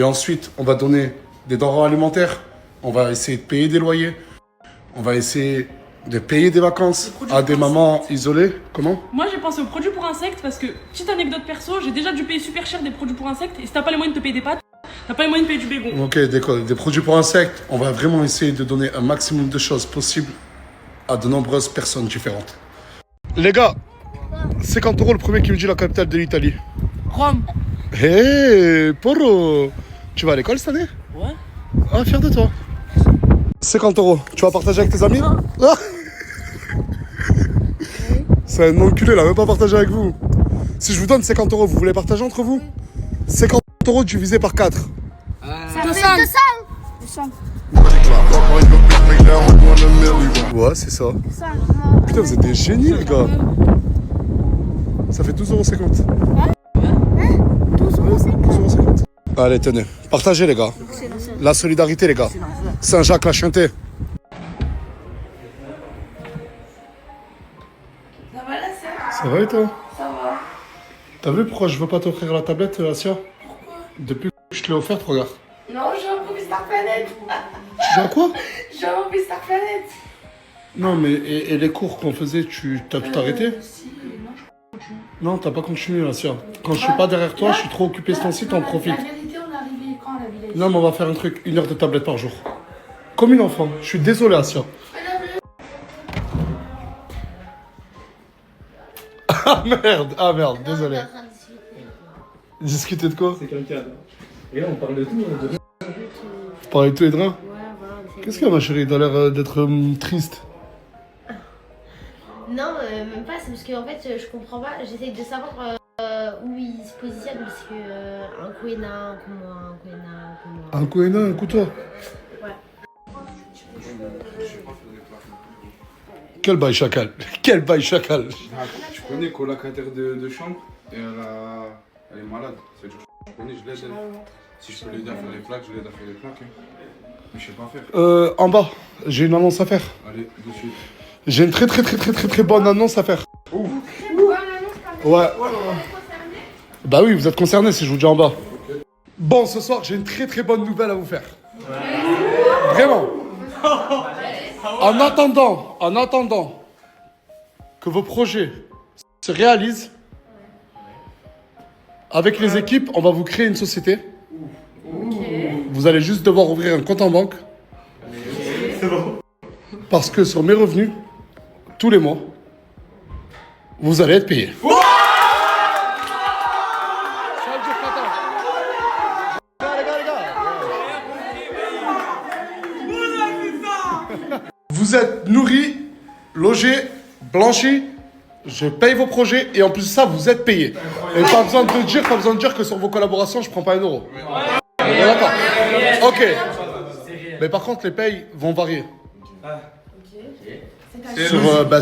Et ensuite, on va donner des denrées alimentaires. On va essayer de payer des loyers. On va essayer de payer des vacances à des mamans isolées. Comment? Moi, j'ai pensé aux produits pour insectes parce que, petite anecdote perso, j'ai déjà dû payer super cher des produits pour insectes. Et si t'as pas les moyens de te payer des pâtes, t'as pas les moyens de payer du bégon. Ok, des produits pour insectes. On va vraiment essayer de donner un maximum de choses possibles à de nombreuses personnes différentes. Les gars, 50 € le premier qui me dit la capitale de l'Italie. Rome. Hey, Poro, tu vas à l'école cette année? Ouais. Ah, fier de toi. 50 €, tu vas partager avec tes amis? Ah. C'est un enculé, il a même pas partagé avec vous. Si je vous donne 50 €, vous voulez partager entre vous? 50 € divisé par 4. Ça fait 200. Ouais, c'est ça. Putain, vous êtes des génies, les gars. Ça fait 12,50 €. 12,50 €. Allez, tenez. Partagez, les gars. La solidarité, les gars. Saint-Jacques, la Chanté. Ça va là, Ça va et toi? Ça va. T'as vu pourquoi je veux pas t'offrir la tablette, Asia? Pourquoi? Depuis que je te l'ai offerte, regarde. Non, j'ai un peu Star Planet. Tu joues à quoi? J'ai un peu Star Planet. Non, mais et les cours qu'on faisait, t'as tout arrêté? Si, non, je continue. Non, t'as pas continué, Asia. Quand je suis pas derrière toi, je suis trop occupé ce temps-ci, t'en profites. La vérité, on est arrivé quand à la village? Non, mais on va faire un truc, 1 heure de tablette par jour. Comme une enfant. Je suis désolé, Asia. Ah merde, désolé. Discuter de quoi? C'est quelqu'un. Et là, on parle de tout. De... Vous parlez de tout et de rien? Ouais, voilà. Qu'est-ce qu'il y a, ma chérie? T'as l'air d'être triste. Non, même pas, c'est parce que en fait, je comprends pas. J'essaye de savoir où il se positionne parce que un coup est un coup moi, un coup est un coup moi. Un coup et un coup toi. Ouais. Quel bail chacal. Quel bail chacal. Tu connais colocataire de chambre et elle est malade. C'est-à-dire que je connais, je l'aide. Si je peux l'aider à faire les plaques, je l'aide à faire les plaques. Hein. Mais je sais pas faire. En bas, j'ai une annonce à faire. Allez, de suite. J'ai une très bonne annonce à faire. Ouais. Bah oui, vous êtes concernés si je vous dis en bas. Bon, ce soir, j'ai une très bonne nouvelle à vous faire. Vraiment. En attendant que vos projets se réalisent, avec les équipes, on va vous créer une société. Vous allez juste devoir ouvrir un compte en banque. Parce que sur mes revenus, tous les mois, vous allez être payé. Vous êtes nourris, logés, blanchis, je paye vos projets et en plus de ça, vous êtes payés. Et pas besoin de dire que sur vos collaborations, je prends pas 1 €. D'accord. Ok. Mais par contre, les payes vont varier.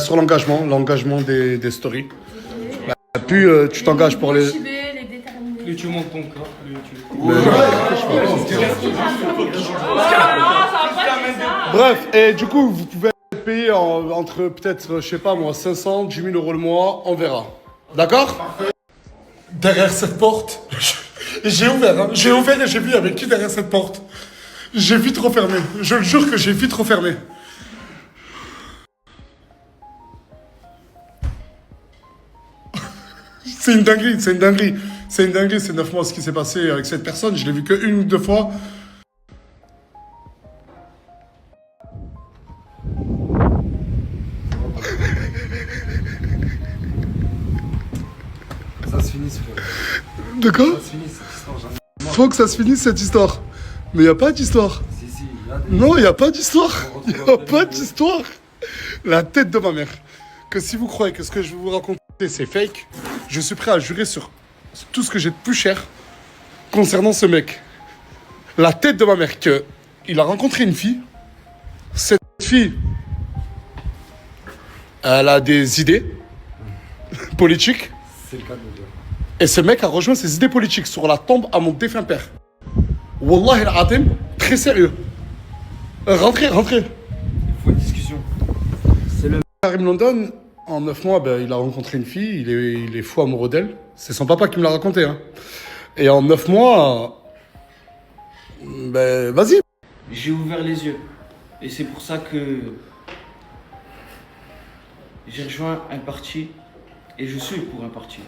Sur l'engagement des stories. Puis tu t'engages pour les... Plus tu montes ton corps, plus tu... Bref, et du coup, vous pouvez être payé entre peut-être, je sais pas moi, 500, 10 000 € le mois, on verra. D'accord? Derrière cette porte, j'ai ouvert et j'ai vu avec qui derrière cette porte. J'ai vite refermé. Je le jure que j'ai vite refermé. C'est une dinguerie. C'est 9 mois ce qui s'est passé avec cette personne. Je l'ai vu que 1 ou 2 fois. Ça se finit, frère. De quoi? Ça se finit cette histoire. Faut que ça se finisse cette histoire. Mais y a pas d'histoire. Si, il y a des... Non, y a pas d'histoire. Y a pas d'histoire. La tête de ma mère. Que si vous croyez que ce que je vais vous raconter c'est fake, je suis prêt à jurer sur tout ce que j'ai de plus cher concernant ce mec. La tête de ma mère, que il a rencontré une fille. Cette fille, elle a des idées politiques. C'est le cas de le dire. Et ce mec a rejoint ses idées politiques sur la tombe à mon défunt père. Wallah al-Adim, très sérieux. Rentrez. Il faut une discussion. C'est le... Karim London, en 9 mois, il a rencontré une fille, il est fou amoureux d'elle. C'est son papa qui me l'a raconté. Hein. Et en 9 mois, Ben, vas-y. J'ai ouvert les yeux. Et c'est pour ça que j'ai rejoint un parti. Et je suis pour un parti.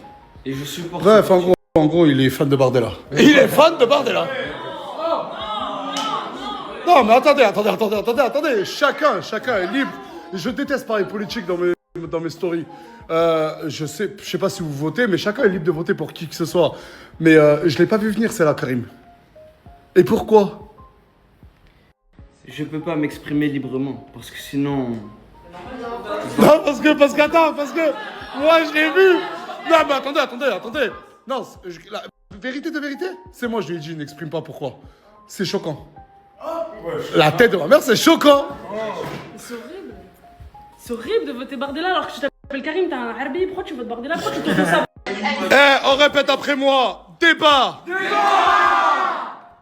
Et je supporte. Bref, en gros, il est fan de Bardella. Il est fan de Bardella. Non, mais attendez. Chacun est libre. Je déteste parler politique dans mes stories. Je sais pas si vous votez, mais chacun est libre de voter pour qui que ce soit. Mais je l'ai pas vu venir, celle-là, Karim. Et pourquoi? Je peux pas m'exprimer librement. Parce que sinon. Non, parce que moi je l'ai vu. Non, mais attendez. Non, la vérité de vérité, c'est moi, je lui ai dit, n'exprime pas pourquoi. C'est choquant. La tête de ma mère, c'est choquant. C'est horrible. C'est horrible de voter Bardella alors que tu t'appelles Karim, t'as un Harbi. Pourquoi tu votes Bardella? Pourquoi tu te fais ça? On répète après moi. Débat.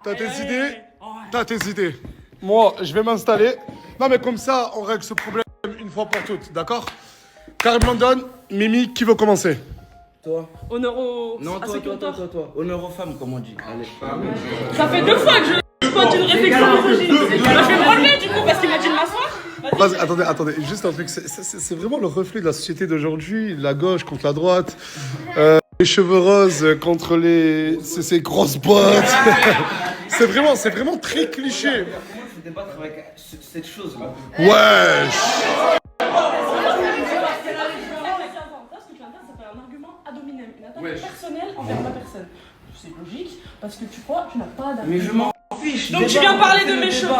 T'as tes idées. Moi, je vais m'installer. Non, mais comme ça, on règle ce problème une fois pour toutes, d'accord? Karim London, Mimi, qui veut commencer? Toi. Honneur aux. Non, toi. Honneur aux femmes, comme on dit. Allez. Ça fait 2 fois que je spot une réflexion misogyne. Bah, je vais me relever du coup parce qu'il m'a dit de m'asseoir. Vas-y, attendez, juste un truc, c'est vraiment le reflet de la société d'aujourd'hui, la gauche contre la droite, les cheveux roses contre ces grosses bottes. c'est vraiment très cliché. Je vais débattre avec cette chose-là. Wesh. Ce que tu viens de dire, ça fait un argument ad hominem, une attaque personnelle envers ma personne. C'est logique parce que tu crois, tu n'as pas d'argument. Mais je m'en fiche. Donc tu viens parler de mes cheveux?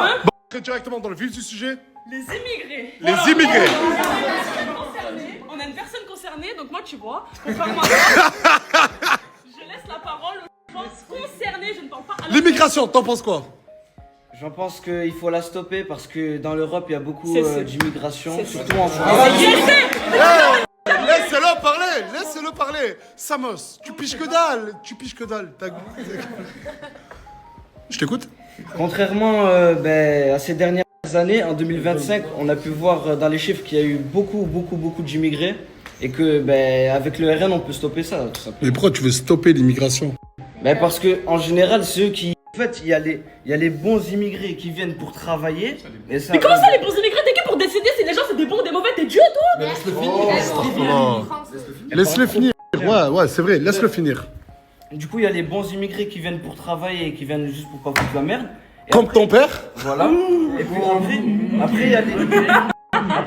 Très directement dans le vif du sujet. Les immigrés. Les immigrés. On a une personne concernée, donc moi tu vois, contrairement à toi, je laisse la parole aux gens concernés, je ne parle pas à la L'immigration, t'en penses quoi? J'en pense qu'il faut la stopper parce que dans l'Europe, il y a beaucoup C'est- d'immigration, c'est- surtout en France. Laissez-le parler. Samos, tu piches que dalle. Je t'écoute. Contrairement à ces dernières années, en 2025, on a pu voir dans les chiffres qu'il y a eu beaucoup d'immigrés et que avec le RN, on peut stopper ça, tout simplement. Mais pourquoi tu veux stopper l'immigration? Parce que en général, ceux qui... En fait, il y a les bons immigrés qui viennent pour travailler. Et ça, Mais comment ça les bons immigrés? T'es qui pour décider si les gens c'est des bons ou des mauvais? T'es Dieu toi? Laisse-le finir. Ouais, c'est vrai, laisse-le finir. Du coup, il y a les bons immigrés qui viennent pour travailler et qui viennent juste pour pas foutre la merde. Et Comme après- ton père. Voilà. Et puis après,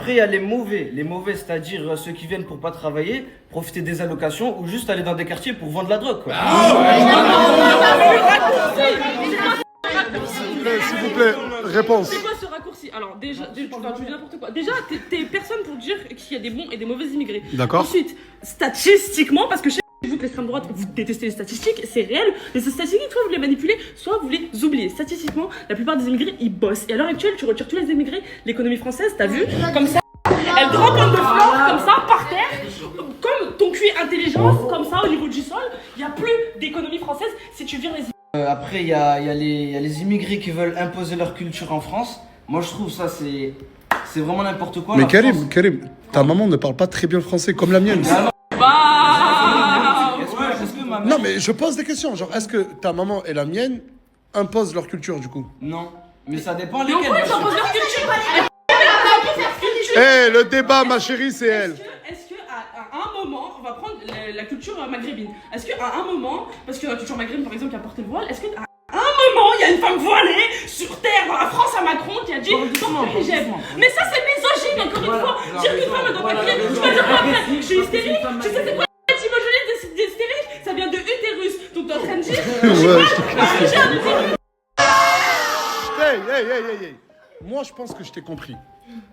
il y a les mauvais. Les mauvais, c'est-à-dire ceux qui viennent pour pas travailler, profiter des allocations ou juste aller dans des quartiers pour vendre de la drogue, quoi. S'il vous plaît, réponse. C'est quoi ce raccourci? Alors déjà, tu dis n'importe quoi. Déjà, t'es personne pour dire qu'il y a des bons et des mauvais immigrés. D'accord. Ensuite, statistiquement, parce que chez vous que l'extrême droite, vous détestez les statistiques, c'est réel. Les statistiques, soit vous les manipulez, soit vous les oubliez. Statistiquement, la plupart des immigrés, ils bossent. Et à l'heure actuelle, tu retires tous les immigrés, l'économie française, t'as vu, comme ça, elle drop de fleurs, comme ça, par terre, comme ton QI intelligence, comme ça, au niveau du sol. Il n'y a plus d'économie française si tu vires les Après, il y a les immigrés qui veulent imposer leur culture en France. Moi, je trouve ça, c'est vraiment n'importe quoi. Mais La Karim, France- ta maman ne parle pas très bien français comme la mienne. Est-ce que ma mère... Non, mais je pose des questions. Genre, est-ce que ta maman et la mienne imposent leur culture du coup? Non. Mais ça dépend Mais en lesquels. quoi ils bien sûr. imposent leur culture? Eh, le débat, ma chérie, c'est elle. Est-ce que à un moment, on va prendre la culture maghrébine. Est-ce qu'à un moment, parce que la culture maghrébine par exemple qui a porté le voile, est-ce qu'à un moment il y a une femme voilée sur terre dans la France à Macron qui a dit porte le hijab? Mais ça c'est misogyne encore une fois. Dire qu'une femme elle doit pas crier, tu vas dire quoi après? Je suis hystérique. Tu sais c'est quoi la misogynie d'hystérique? Ça vient de utérus. Donc t'es en train de dire j'ai un utérus. Hey. Moi, je pense que je t'ai compris.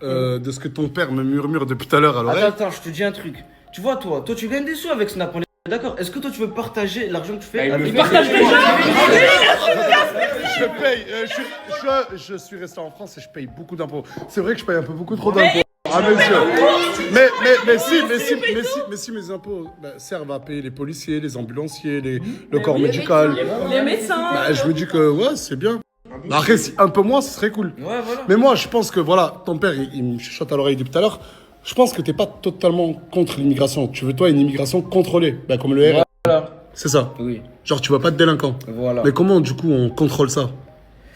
De ce que ton père me murmure depuis tout à l'heure à l'oreille. Attends, je te dis un truc. Tu vois, toi tu gagnes des sous avec Snap, on est d'accord. Est-ce que toi tu veux partager l'argent que tu fais avec... Partage déjà. Je paye. Je suis resté en France et je paye beaucoup d'impôts. C'est vrai que je paye un peu beaucoup trop d'impôts. À mes yeux. Mais si mes impôts servent à payer les policiers, les ambulanciers, le corps médical. Les médecins. Je me dis que ouais, c'est bien. Après, si un peu moins, ce serait cool. Ouais, voilà. Mais moi, je pense que voilà, ton père, il me chuchote à l'oreille depuis tout à l'heure. Je pense que t'es pas totalement contre l'immigration. Tu veux, toi, une immigration contrôlée. Comme le RN. Voilà. C'est ça. Oui. Genre, tu veux pas de délinquants. Voilà. Mais comment, du coup, on contrôle ça?